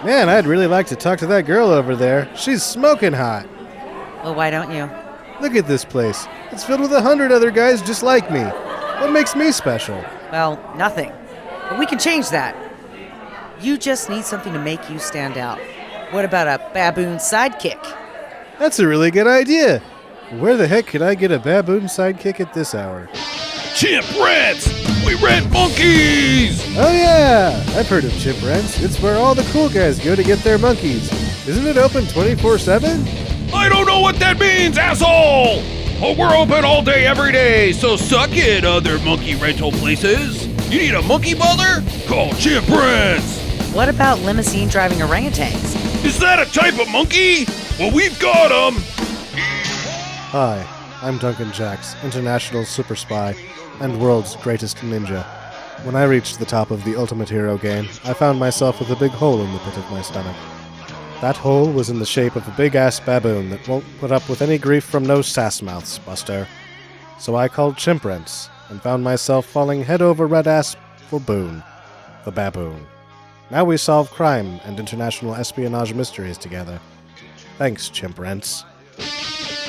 Man, I'd really like to talk to that girl over there. She's smoking hot. Well, why don't you? Look at this place. It's filled with 100 other guys just like me. What makes me special? Well, nothing. But we can change that. You just need something to make you stand out. What about a baboon sidekick? That's a really good idea. Where the heck could I get a baboon sidekick at this hour? Chimp rents! We rent monkeys! Oh yeah, I've heard of Chimp Rents. It's where all the cool guys go to get their monkeys. Isn't it open 24/7? I don't know what that means, asshole! Oh, we're open all day, every day, so suck it, other monkey rental places. You need a monkey butler? Call Chimp Rents! What about limousine driving orangutans? Is that a type of monkey? Well, we've got them! Hi, I'm Duncan Jacks, international super spy and world's greatest ninja. When I reached the top of the Ultimate Hero game, I found myself with a big hole in the pit of my stomach. That hole was in the shape of a big-ass baboon that won't put up with any grief from no sass-mouths, Buster. So I called Chimp Rents, and found myself falling head over red ass for Boon, the baboon. Now we solve crime and international espionage mysteries together. Thanks, Chimp Rents.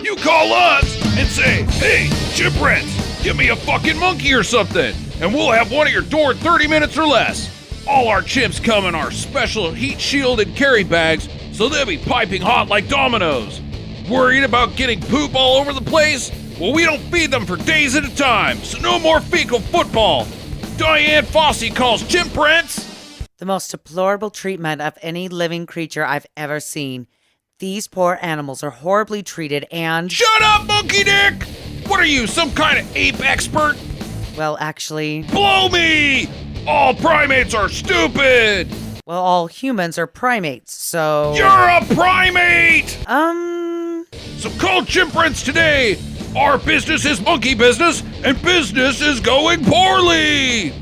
You call us and say, hey, Chimp Rents, give me a fucking monkey or something, and we'll have one at your door in 30 minutes or less. All our chimps come in our special heat-shielded carry bags, so they'll be piping hot like dominoes. Worried about getting poop all over the place? Well, we don't feed them for days at a time, so no more fecal football. Diane Fossey calls Chimp Rents. The most deplorable treatment of any living creature I've ever seen. These poor animals are horribly treated and... Shut up, Monkey Dick! What are you, some kind of ape expert? Well, actually... Blow me! All primates are stupid! Well, all humans are primates, so... You're a primate! So call Chimp Rents today! Our business is monkey business, and business is going poorly!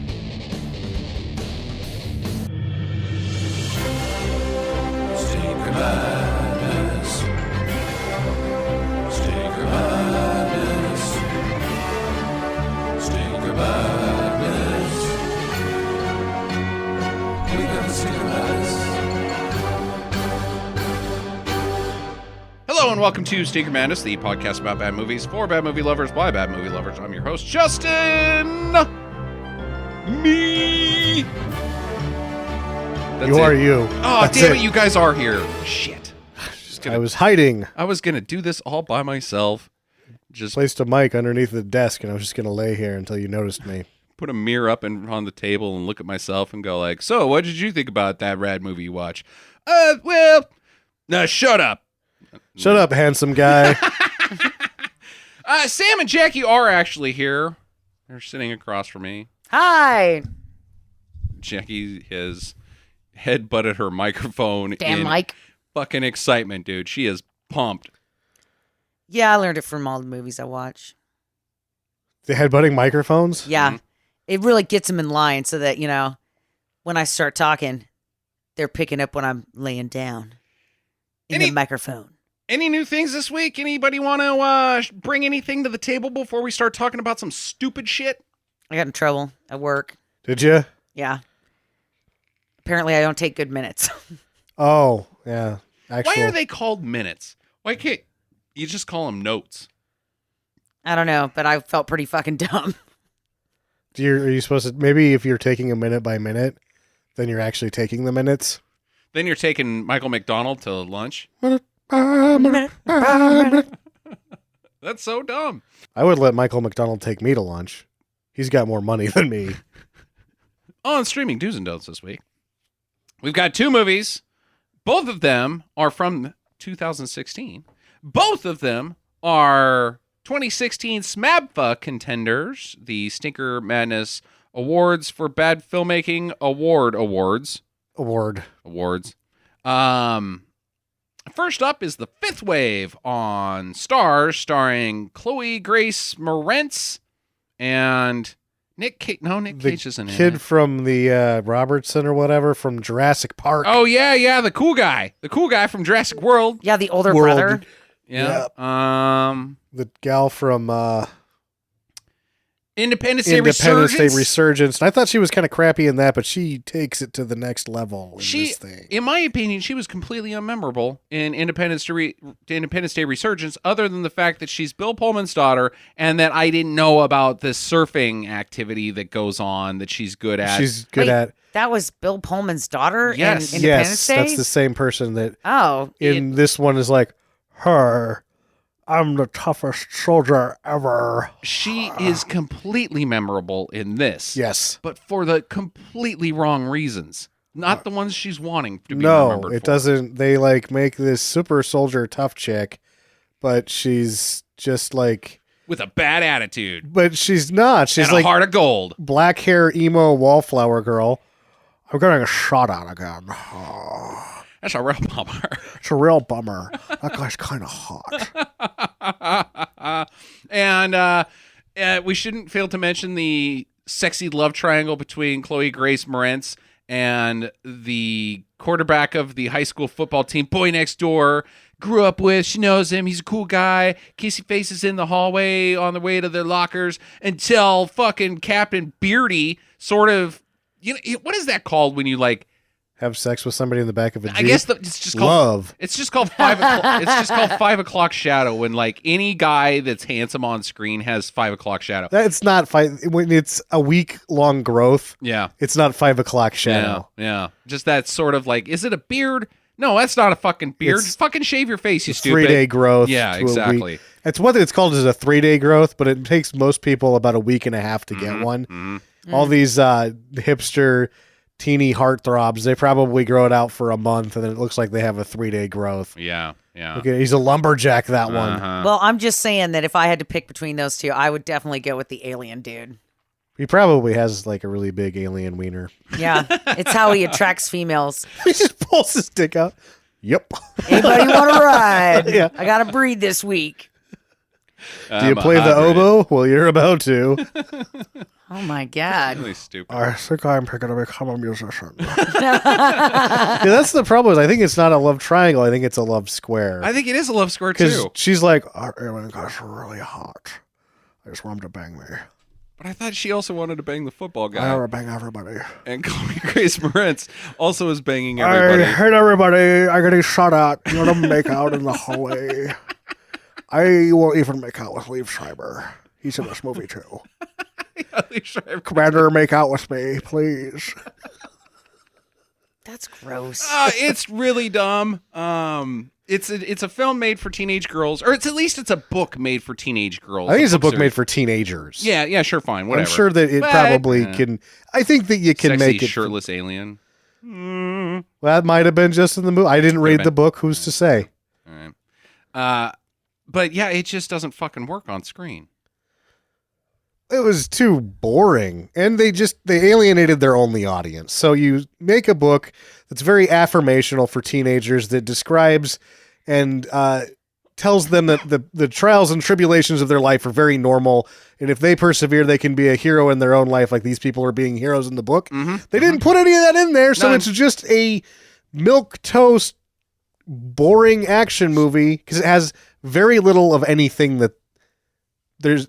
Hello and welcome to Stinker Madness, the podcast about bad movies for bad movie lovers by bad movie lovers. I'm your host, Justin. Me. That's you are you. Oh, That's damn it, you guys are here. Shit. I was hiding. I was gonna do this all by myself. Just Placed a mic underneath the desk, and I was just going to lay here until you noticed me. put a mirror up on the table and look at myself and go like, so what did you think about that rad movie you watched? Well, no, shut up. Shut up, handsome guy. Sam and Jackie are actually here. They're sitting across from me. Hi! Jackie has head-butted her microphone Damn, in Mike. fucking excitement, dude. She is pumped. Yeah, I learned it from all the movies I watch. The headbutting microphones? Yeah. Mhm. It really gets them in line so that, you know, when I start talking, they're picking up when I'm laying down in the microphone. Any new things this week? Anybody want to bring anything to the table before we start talking about some stupid shit? I got in trouble at work. Did you? Yeah. Apparently I don't take good minutes. Oh, yeah. Why are they called minutes? Why can't you just call them notes? I don't know, but I felt pretty fucking dumb. Are you supposed to... Maybe if you're taking a minute by minute, then you're actually taking the minutes? Then you're taking Michael McDonald to lunch? That's so dumb. I would let Michael McDonald take me to lunch. He's got more money than me. On streaming do's and don'ts this week, we've got two movies. Both of them are from 2016. Both of them are 2016 SMABFA contenders, the Stinker Madness Awards for Bad Filmmaking Awards. First up is The Fifth Wave on Starz, starring Chloe Grace Moretz and Nick Cage. No, Nick Cage isn't in it. The kid from the Robertson or whatever from Jurassic Park. Oh, yeah, the cool guy. The cool guy from Jurassic World. Yeah, the older World. brother. Yeah. The gal from Independence Day Independence Day Resurgence. Resurgence. And I thought she was kind of crappy in that, but she takes it to the next level in this thing. In my opinion, she was completely unmemorable in Independence Day Resurgence, other than the fact that she's Bill Pullman's daughter, and that I didn't know about this surfing activity that goes on that she's good at. She's good at. That was Bill Pullman's daughter Yes. in Independence Day? That's the same person that in this one is like, her, I'm the toughest soldier ever. She is completely memorable in this. Yes. But for the completely wrong reasons. Not the ones she's wanting to be No, remembered it for. doesn't. They like make this super soldier tough chick, but she's just like, With a bad attitude. but she's not. She's And like a heart of gold. black hair emo wallflower girl. I'm getting a shot at again. That's a real bummer. It's a real bummer. That guy's kind of hot. And we shouldn't fail to mention the sexy love triangle between Chloe Grace Moretz and the quarterback of the high school football team, boy next door. Grew up with, she knows him, he's a cool guy. Kissy faces in the hallway on the way to their lockers until fucking Captain Beardy sort of, what is that called when you like Have sex with somebody in the back of a Jeep? I guess it's just called love. It's just called 5 o'clock. It's just called 5 o'clock shadow. When like any guy that's handsome on screen has 5 o'clock shadow. That's not when it's a week long growth. Yeah, It's not 5 o'clock shadow. yeah. Just that sort of like, is it a beard? No, that's not a fucking beard. It's Fucking shave your face, you stupid. 3-day growth. Yeah, to a exactly. week. It's what it's called is a 3-day growth, but it takes most people about a week and a half to get one. Mm-hmm. All these hipster teeny heartthrobs, they probably grow it out for a month, and then it looks like they have a 3-day growth. Yeah. Okay, he's a lumberjack, that one. Uh-huh. Well, I'm just saying that if I had to pick between those two, I would definitely go with the alien dude. He probably has like a really big alien wiener. Yeah, it's how he attracts females. He just pulls his dick out. Yep. Anybody want to ride? Yeah. I got to breed this week. Do you play the oboe? Well, you're about to. Oh my God. Really stupid. I think I'm picking to become a musician. Yeah, that's the problem. Is I think it's not a love triangle. I think it's a love square. I think it is a love square Because too. she's like, our alien guys are really hot. I just want him to bang me. But I thought she also wanted to bang the football I guy. want to bang everybody. And Chloe Grace Moretz also is banging everybody. I hate everybody. I'm getting shot at. You want to make out in the hallway. I will even make out with Liev Schreiber. He's in this movie too. Commander, make out with me, please. That's gross. It's really dumb. It's a film made for teenage girls, or at least it's a book made for teenage girls. I think it's a book series. made for teenagers. Yeah, sure, fine, whatever. I'm sure that it But- probably can. I think that you can Sexy, make it. shirtless alien. Well, that might have been just in the movie. I didn't read the been. book. Who's to say? All right. But yeah, it just doesn't fucking work on screen. It was too boring, and they alienated their only audience. So you make a book that's very affirmational for teenagers that describes and tells them that the trials and tribulations of their life are very normal, and if they persevere, they can be a hero in their own life, like these people are being heroes in the book. Mm-hmm. They didn't put any of that in there, so None. it's just a milquetoast, boring action movie because it has very little of anything that there's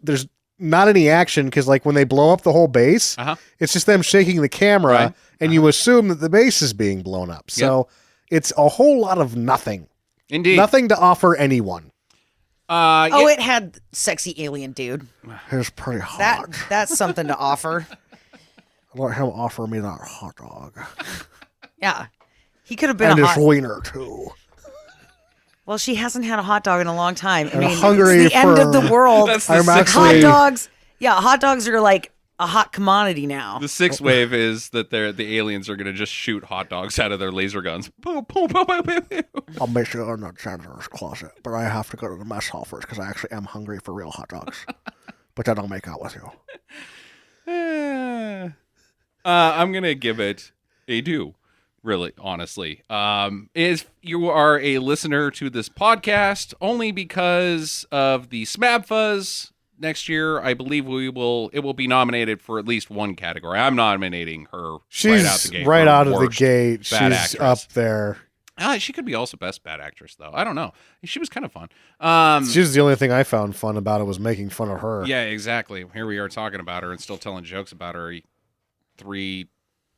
not any action because like when they blow up the whole base, it's just them shaking the camera Right. and you assume that the base is being blown up. So it's a whole lot of nothing. Indeed. Nothing to offer anyone. Oh, it had sexy alien dude. It's pretty hot. That's something to offer. Let him offer me that hot dog. Yeah. He could have been And a his hot... wiener too. Well, she hasn't had a hot dog in a long time. I I'm mean, hungry it's the end of for- the world. That's the I'm sixth Hot actually- dogs. Yeah, hot dogs are like a hot commodity now. The sixth wave is that the aliens are going to just shoot hot dogs out of their laser guns. Boom, boom, boom, boom, boom, boom. I'll make you in the janitor's closet, but I have to go to the mess hall first because I actually am hungry for real hot dogs. But then I'll make out with you. I'm going to give it a do, really, honestly. If you are a listener to this podcast, only because of the Smab Fuzz next year, I believe it will be nominated for at least one category. I'm nominating her She's right out the gate. right for out of the worst gate. bad She's actress. up there. She could be also best bad actress, though. I don't know. She was kind of fun. She was the only thing I found fun about it was making fun of her. Yeah, exactly. Here we are talking about her and still telling jokes about her 3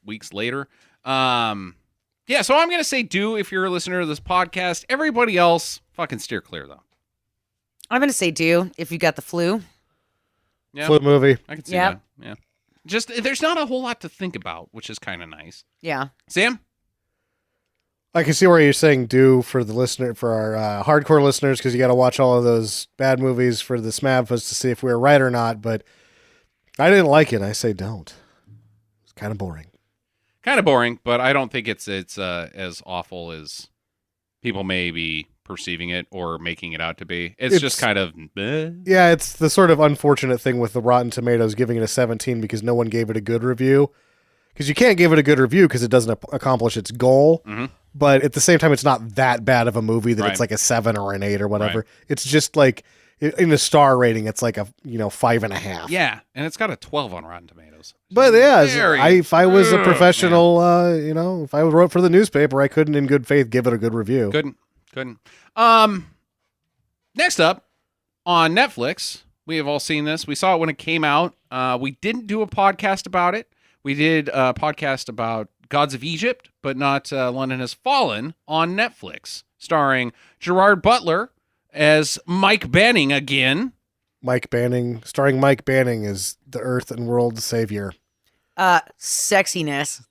weeks later. Yeah, so I'm going to say do if you're a listener to this podcast. Everybody else, fucking steer clear, though. I'm going to say do if you got the flu. Yeah, Flip movie. I can see that. Yeah. Just, there's not a whole lot to think about, which is kind of nice. Yeah. Sam? I can see where you're saying do for the listener, for our hardcore listeners, because you got to watch all of those bad movies for the SMAVs to see if we were right or not. But I didn't like it. I say don't. It's kind of boring. Kind of boring, but I don't think it's as awful as people may be perceiving it or making it out to be. It's just kind of... Yeah, it's the sort of unfortunate thing with the Rotten Tomatoes giving it a 17 because no one gave it a good review. Because you can't give it a good review because it doesn't accomplish its goal. Mm-hmm. But at the same time, it's not that bad of a movie that it's like a 7 or an 8 or whatever. Right. It's just like, in a star rating, it's like a 5.5. Yeah, and it's got a 12 on Rotten Tomatoes. But yeah, Very- if I was a professional, if I wrote for the newspaper, I couldn't in good faith give it a good review. Couldn't. Next up, on Netflix, we have all seen this. We saw it when it came out. We didn't do a podcast about it. We did a podcast about Gods of Egypt, but not London Has Fallen on Netflix, starring Gerard Butler as Mike Banning again. Starring Mike Banning as the Earth and World Savior. Sexiness.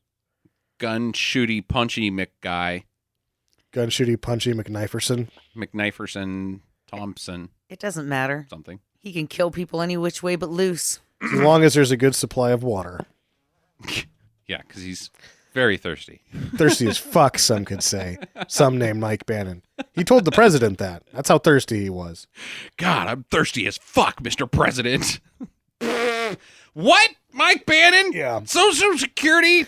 Gun shooty punchy McGuy. Gun shooty punchy McKniferson. McKniferson Thompson It doesn't matter. something. He can kill people any which way but loose. As long as there's a good supply of water. Yeah, because he's very thirsty. Thirsty as fuck, some could say. Some named Mike Bannon. He told the president that. That's how thirsty he was. God, I'm thirsty as fuck, Mr. President. What? Mike Bannon? Yeah. Social Security?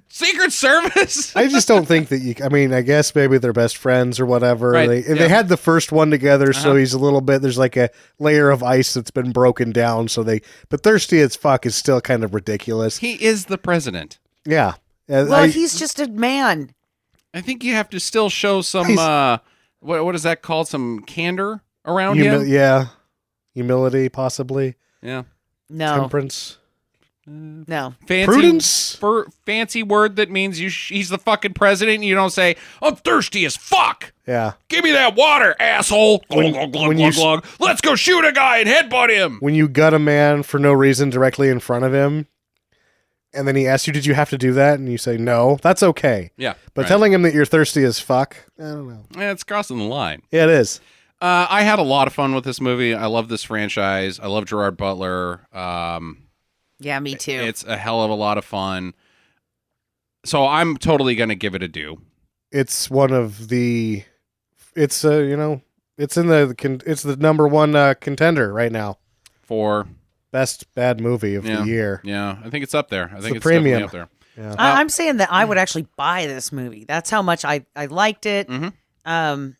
Secret Service? I just don't think that I guess maybe they're best friends or whatever. Right, They had the first one together, so he's a little bit, there's like a layer of ice that's been broken down, but thirsty as fuck is still kind of ridiculous. He is the president. Yeah. Well, he's just a man. I think you have to still show some, what is that called? Some candor around him? Yeah. Humility, possibly. Yeah. No. Temperance. No. Prudence? Fancy word that means he's the fucking president and you don't say, I'm thirsty as fuck. Yeah. Give me that water, asshole. When- Glug, glug, when glug, you- glug. Let's go shoot a guy and headbutt him. When you gut a man for no reason directly in front of him, and then he asks you, did you have to do that? And you say, no, that's okay. Yeah. But right. telling him that you're thirsty as fuck, I don't know. Yeah, it's crossing the line. Yeah, it is. I had a lot of fun with this movie. I love this franchise. I love Gerard Butler. Yeah, me too. It's a hell of a lot of fun. So I'm totally going to give it a do. It's one of the, it's it's the number one contender right now. For Best bad movie of the year. Yeah, I think it's up there. I think the it's premium. definitely up there. Yeah. I'm saying that I would actually buy this movie. That's how much I liked it. Mhm.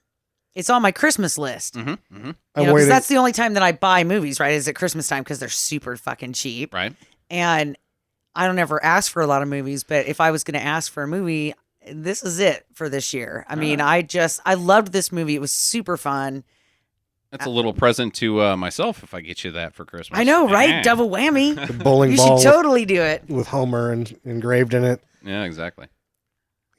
It's on my Christmas list. Mm-hmm, mm-hmm. You I'm know, 'cause waiting. that's the only time that I buy movies, right? Is at Christmas time because they're super fucking cheap. Right. And I don't ever ask for a lot of movies, but if I was going to ask for a movie, this is it for this year. I mean, I loved this movie. It was super fun. That's a little present to myself if I get you that for Christmas. I know, right? Yeah. Double whammy. The bowling You ball should totally do it. with Homer engraved in it. Yeah, exactly.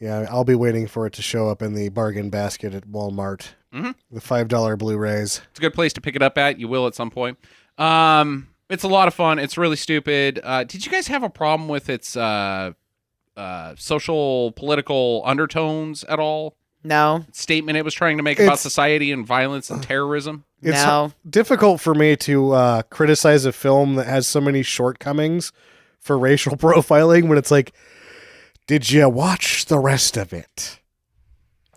Yeah, I'll be waiting for it to show up in the bargain basket at Walmart. Mhm. The $5 Blu-rays. It's a good place to pick it up at. You will at some point. It's a lot of fun. It's really stupid. Did you guys have a problem with its social, political undertones at all? No. Statement it was trying to make about It's- society and violence and terrorism? It's No. difficult for me to criticize a film that has so many shortcomings for racial profiling when it's like, did you watch the rest of it?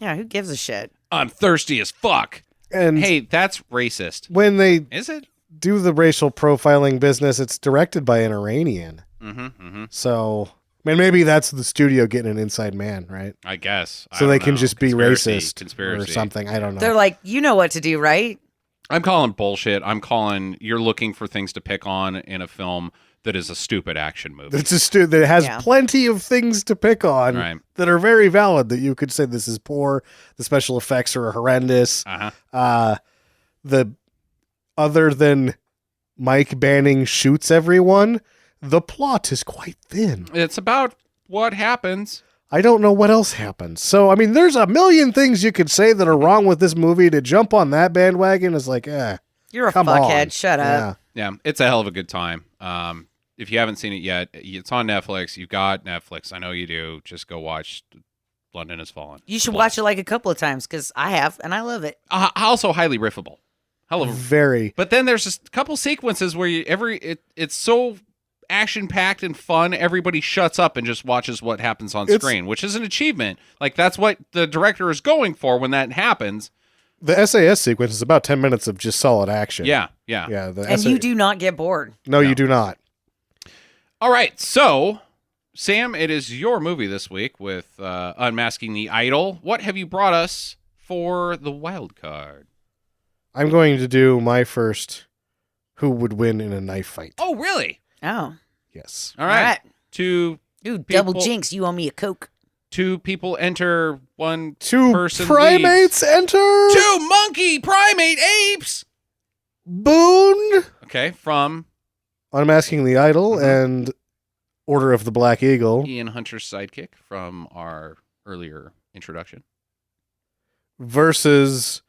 Yeah, who gives a shit? I'm thirsty as fuck. And Hey, that's racist. when they Is it? do the racial profiling business, it's directed by an Iranian. Mm-hmm, mm-hmm. So, maybe that's the studio getting an inside man, right? I guess. So I they don't can know. just be Conspiracy, racist Conspiracy. or something. I don't know. They're like, you know what to do, right? I'm calling bullshit. I'm calling you're looking for things to pick on in a film that is a stupid action movie. It's that has Yeah. plenty of things to pick on Right. that are very valid. That you could say this is poor. The special effects are horrendous. The other than Mike Banning shoots everyone, the plot is quite thin. It's about what happens. I don't know what else happens. So, I mean, there's a million things you could say that are wrong with this movie. To jump on that bandwagon is like, You're a come fuckhead. on. Shut up. Yeah. Yeah, it's a hell of a good time. If you haven't seen it yet, it's on Netflix. You've got Netflix. I know you do. Just go watch London Has Fallen. You should watch it like a couple of times because I have, and I love it. Also highly riffable. Hell of a Very. But then there's just a couple sequences where it's so action-packed and fun, everybody shuts up and just watches what happens on screen, which is an achievement. Like, that's what the director is going for when that happens. The SAS sequence is about 10 minutes of just solid action. Yeah. Yeah. And you do not get bored. No, you do not. All right, so, Sam, it is your movie this week with Unmasking the Idol. What have you brought us for the wild card? I'm going to do my first who would win in a knife fight. Oh, really? Oh. Yes. All right. All right. Two Ooh, double people- jinx. You owe me a Coke. Two people enter, one Two person primates enter. leaves. Two monkey primate apes! Boon. Okay, from Unmasking the Idol and Order of the Black Eagle Ian Hunter's sidekick from our earlier introduction. versus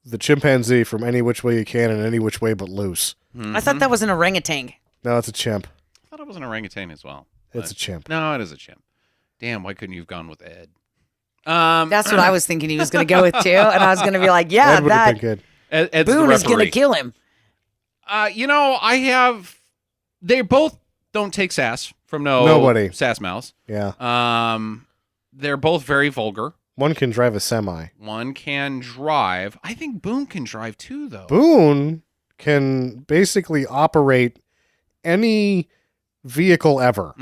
the chimpanzee from Any Which Way You Can and Any Which Way But Loose. I thought that was an orangutan. No, it's a chimp. I thought it was an orangutan as well. It's but- a chimp. No, it is a chimp. Damn, why couldn't you have gone with Ed? That's what I was thinking he was going to go with too. And I was going to be like, yeah, That would have that been good. Ed's Boon the is going referee. to kill him. They both don't take sass from Nobody. sass mouths. Yeah. They're both very vulgar. One can drive a semi. One can drive. I think Boone can drive too, though. Boone can basically operate any vehicle ever.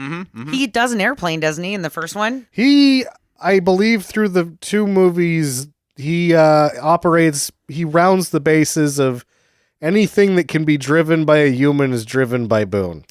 He does an airplane, doesn't he, in the first one? He, I believe, through the two movies, he rounds the bases of anything that can be driven by a human is driven by Boone.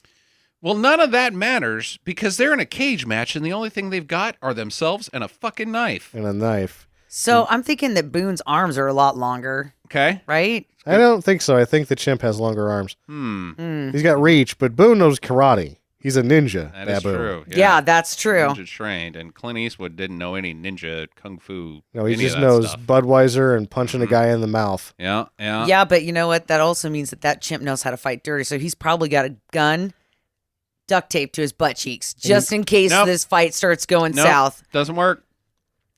Well, none of that matters because they're in a cage match, and the only thing they've got are themselves and a fucking knife. And a knife. So I'm thinking that Boone's arms are a lot longer, Okay? right? I don't think so. I think the chimp has longer arms. Hmm. He's got reach, but Boone knows karate. He's a ninja. That is baboon. true. Yeah, that's true. Ninja trained, and Clint Eastwood didn't know any ninja kung fu. No, he any of just that knows stuff. Budweiser and punching a guy in the mouth. Yeah. Yeah, but you know what? That also means that chimp knows how to fight dirty. So he's probably got a gun duct taped to his butt cheeks just in case Nope. this fight starts going Nope, south. doesn't work.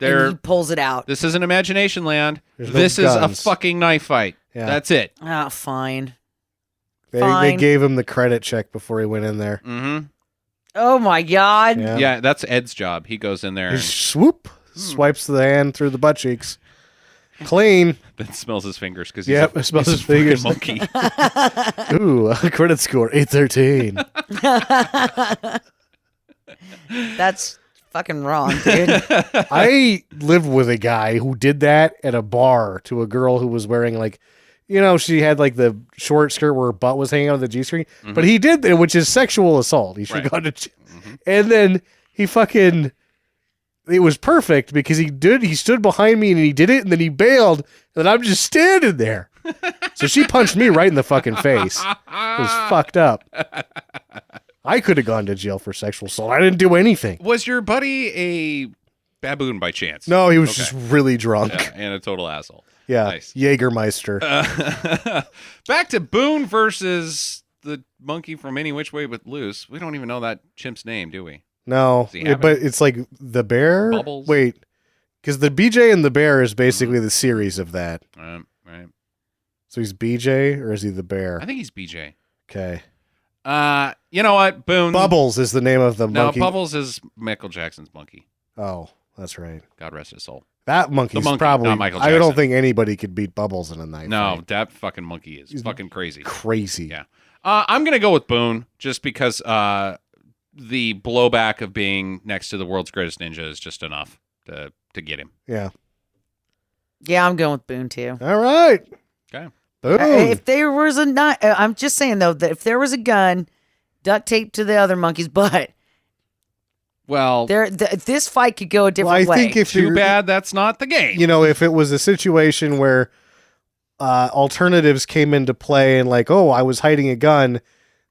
And he pulls it out. This isn't Imagination Land. There's no This is a guns. fucking knife fight. Yeah. That's it. Oh, fine. They Fine. gave him the credit check before he went in there. Mm-hmm. Oh my God. Yeah. Yeah, that's Ed's job. He goes in there He and swoop, swipes the hand through the butt cheeks. Clean. then smells his fingers because Yep, he's smells a his fingers. monkey. Ooh, a credit score 813. That's fucking wrong, dude. I lived with a guy who did that at a bar to a girl who was wearing she had like the short skirt where her butt was hanging out of the G-string. But he did that, which is sexual assault. He should have Right. gone to And then he fucking... It was perfect because he stood behind me and he did it and then he bailed and I'm just standing there. So she punched me right in the fucking face. It was fucked up. I could have gone to jail for sexual assault. I didn't do anything. Was your buddy a baboon by chance? No, he was Okay. just really drunk. Yeah, and a total asshole. Yeah, Nice. Jägermeister. Back to Boone versus the monkey from Any Which Way But Loose. We don't even know that chimp's name, do we? No, Does he have but it's like the bear. Bubbles? Wait, because the BJ and the bear is basically the series of that. Right. So he's BJ or is he the bear? I think he's BJ. Okay. You know what? Boone. Bubbles is the name of the No, monkey. Bubbles is Michael Jackson's monkey. Oh, that's right. God rest his soul. That monkey's monkey, probably. not Michael I don't Jackson. think anybody could beat Bubbles in a knife. No, fight. that fucking monkey is fucking crazy. Crazy. Yeah. I'm going to go with Boone just because the blowback of being next to the world's greatest ninja is just enough to get him. Yeah. Yeah, I'm going with Boone too. All right. Okay. Boom. If there was I'm just saying though that if there was a gun duct tape to the other monkey's butt. Well, This fight could go a different I way. think if too bad that's not the game. you know, if it was a situation where alternatives came into play and like, oh, I was hiding a gun,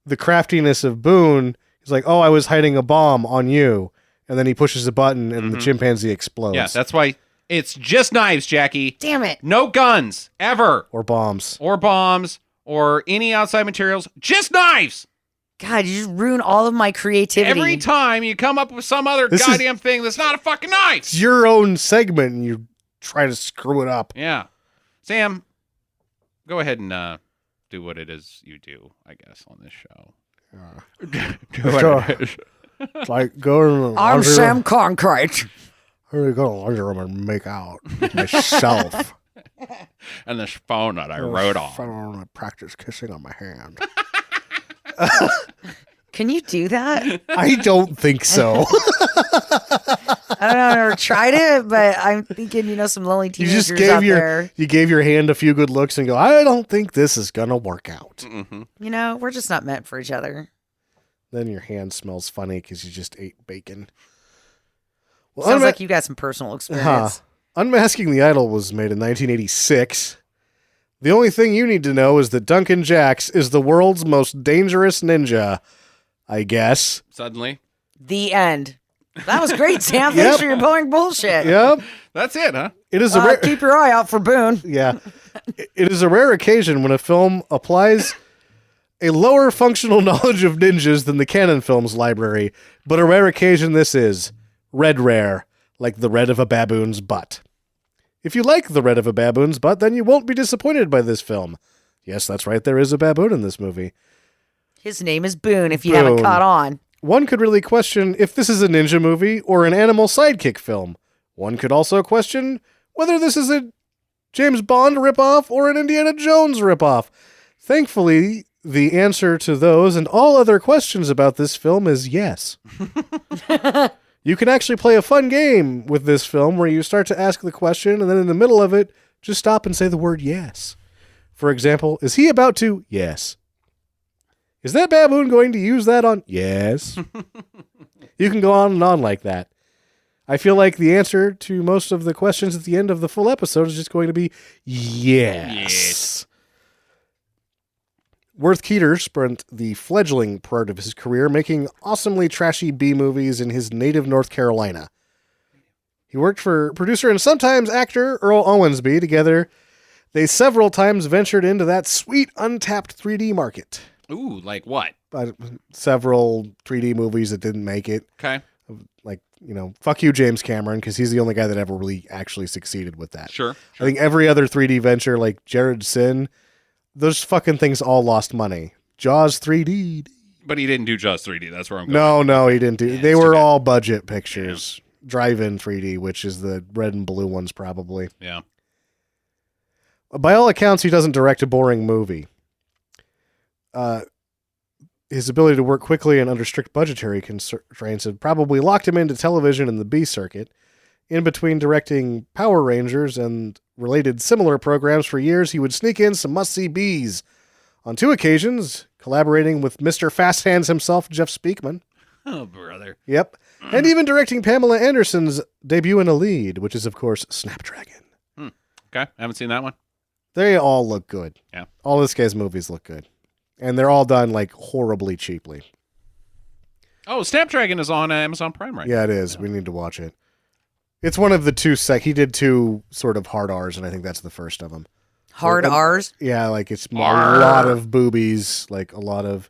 the craftiness of Boon is like, oh, I was hiding a bomb on you. And then he pushes a button and the chimpanzee explodes. Yeah, that's why it's just knives, Jackie. Damn it. No guns, ever. Or bombs. Or bombs, or any outside materials. Just knives. God, you just ruin all of my creativity. Every time you come up with some other goddamn thing that's not a fucking knife. It's your own segment and you try to screw it up. Yeah. Sam, go ahead and do what it is you do, I guess, on this show. It's like go to the I'm laundry Sam room. Concrete. I'm gonna go to the laundry room and make out with myself. And this phone that I wrote on. I practice kissing on my hand. Can you do that? I don't think so. I don't know. I've never tried it, but I'm thinking, some lonely You teenagers just gave out your there. you gave your hand a few good looks and go, I don't think this is gonna work out. Mm-hmm. We're just not meant for each other. Then your hand smells funny because you just ate bacon. Well, Sounds like you got some personal experience. Unmasking the Idol was made in 1986. The only thing you need to know is that Duncan Jacks is the world's most dangerous ninja, I guess. Suddenly. The end. That was great, Sam. Yep. Thanks for your boring bullshit. Yep. That's it, huh? It is a rare... Keep your eye out for Boon. Yeah. It is a rare occasion when a film applies a lower functional knowledge of ninjas than the canon films library, but a rare occasion this is. Red rare, like the red of a baboon's butt. If you like the red of a baboon's butt, then you won't be disappointed by this film. Yes, that's right, there is a baboon in this movie. His name is Boon, if you haven't Boon. caught on. One could really question if this is a ninja movie or an animal sidekick film. One could also question whether this is a James Bond ripoff or an Indiana Jones ripoff. Thankfully, the answer to those and all other questions about this film is yes. You can actually play a fun game with this film where you start to ask the question and then in the middle of it, just stop and say the word yes. For example, is he about to? Yes. Is that baboon going to use that on? Yes. You can go on and on like that. I feel like the answer to most of the questions at the end of the full episode is just going to be yes. Worth Keeter spent the fledgling part of his career making awesomely trashy B-movies in his native North Carolina. He worked for producer and sometimes actor Earl Owensby. Together, they several times ventured into that sweet untapped 3D market. Ooh, like what? Several 3D movies that didn't make it. Okay. Like, fuck you, James Cameron, because he's the only guy that ever really actually succeeded with that. Sure. I think every other 3D venture, like Jared Sin, those fucking things all lost money. Jaws 3D. But he didn't do Jaws 3D. That's where I'm going. No, he didn't do. Yeah, they it's were too bad. all budget pictures. Yeah. Drive-in 3D, which is the red and blue ones probably. Yeah. By all accounts, he doesn't direct a boring movie. His ability to work quickly and under strict budgetary constraints had probably locked him into television and the B circuit. In between directing Power Rangers and related similar programs for years, he would sneak in some must-see Bs. On 2 occasions, collaborating with Mr. Fast Hands himself, Jeff Speakman. Oh, brother. Yep. And even directing Pamela Anderson's debut in a lead, which is, of course, Snapdragon. Okay. I haven't seen that one. They all look good. Yeah. All this guy's movies look good. And they're all done, like, horribly cheaply. Oh, Snapdragon is on Amazon Prime right now. Yeah, it is. We need to watch it. It's one of the 2 he did 2 sort of hard R's, and I think that's the first of them. Hard R's? Yeah, like it's a lot of boobies, like a lot of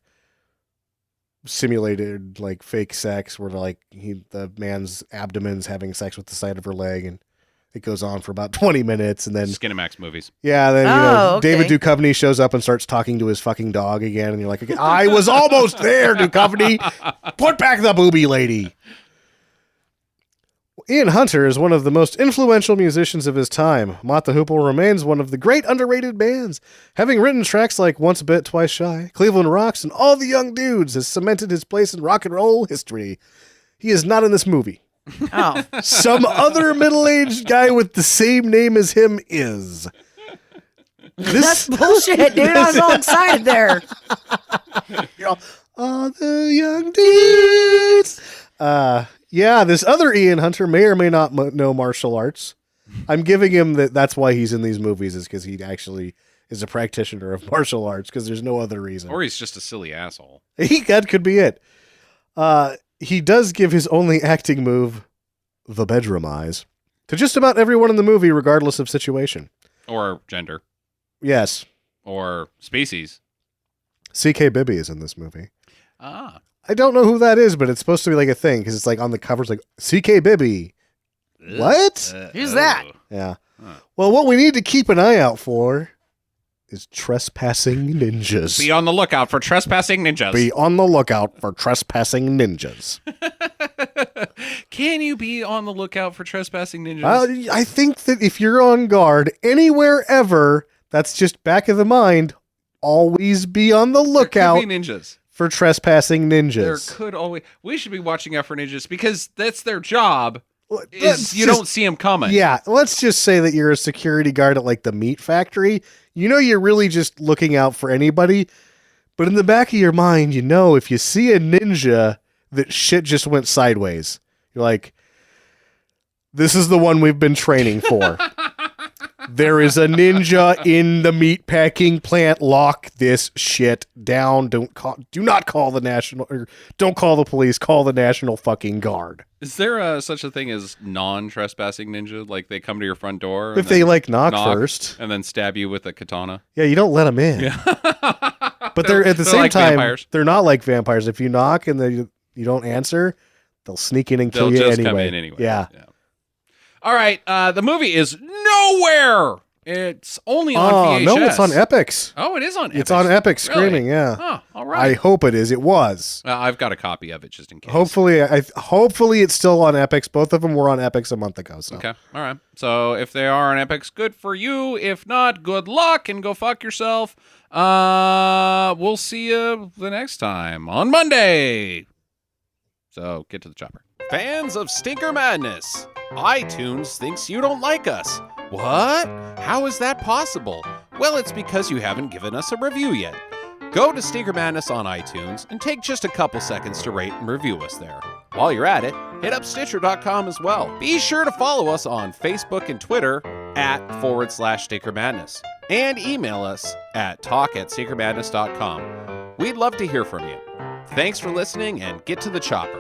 simulated, like fake sex where like the man's abdomen's having sex with the side of her leg, and it goes on for about 20 minutes, and then Skinemax movies. Yeah, then okay. David Duchovny shows up and starts talking to his fucking dog again, and you're like, I was almost there, Duchovny. Put back the booby lady. Ian Hunter is one of the most influential musicians of his time. Mott the Hoople remains one of the great underrated bands. Having written tracks like Once Bit, Twice Shy, Cleveland Rocks, and All the Young Dudes, has cemented his place in rock and roll history. He is not in this movie. Oh. Some other middle-aged guy with the same name as him is. That's bullshit, dude. I was all excited there. All the young dudes. Yeah, this other Ian Hunter may or may not know martial arts. I'm giving him that's why he's in these movies, is because he actually is a practitioner of martial arts, because there's no other reason. Or he's just a silly asshole. That could be it. He does give his only acting move, the bedroom eyes, to just about everyone in the movie, regardless of situation. Or gender. Yes. Or species. C.K. Bibby is in this movie. Ah. I don't know who that is, but it's supposed to be like a thing, because it's like on the cover, it's like, C.K. Bibby. What? Who's that? Yeah. Huh. Well, what we need to keep an eye out for is trespassing ninjas. Be on the lookout for trespassing ninjas. Be on the lookout for trespassing ninjas. Can you be on the lookout for trespassing ninjas? I think that if you're on guard anywhere ever, that's just back of the mind. Always be on the lookout There could be ninjas. for trespassing ninjas. There could always. We should be watching out for ninjas because that's their job. Let's You don't see them coming. Yeah, let's just say that you're a security guard at like the meat factory. You know, you're really just looking out for anybody. But in the back of your mind, you know, if you see a ninja, that shit just went sideways. You're like, this is the one we've been training for. There is a ninja in the meat packing plant. Lock this shit down. Do not call the national, or don't call the police. Call the National fucking Guard. Is there such a thing as non-trespassing ninja? Like they come to your front door and If they like knock first, and then stab you with a katana? yeah, you don't let them in. Yeah. But they're at the same like time, vampires. they're not like vampires. If you knock and you don't answer, they'll sneak in and kill They'll you just anyway. come in anyway. Yeah. All right. The movie is nowhere. It's only on VHS. No, it's on Epix. Oh, it is on Epix. It's on Epix streaming, Really? yeah. Oh, all I right. hope it is. It was. I've got a copy of it just in case. Hopefully it's still on Epix. Both of them were on Epix a month ago. So. Okay. All right. So if they are on Epix, good for you. If not, good luck and go fuck yourself. We'll see you the next time on Monday. So get to the chopper. Fans of Stinker Madness, iTunes thinks you don't like us. What? How is that possible? Well, it's because you haven't given us a review yet. Go to Stinker Madness on iTunes and take just a couple seconds to rate and review us there. While you're at it, hit up Stitcher.com as well. Be sure to follow us on Facebook and Twitter @/Stinker Madness and email us at talk@stinkermadness.com. We'd love to hear from you. Thanks for listening and get to the chopper.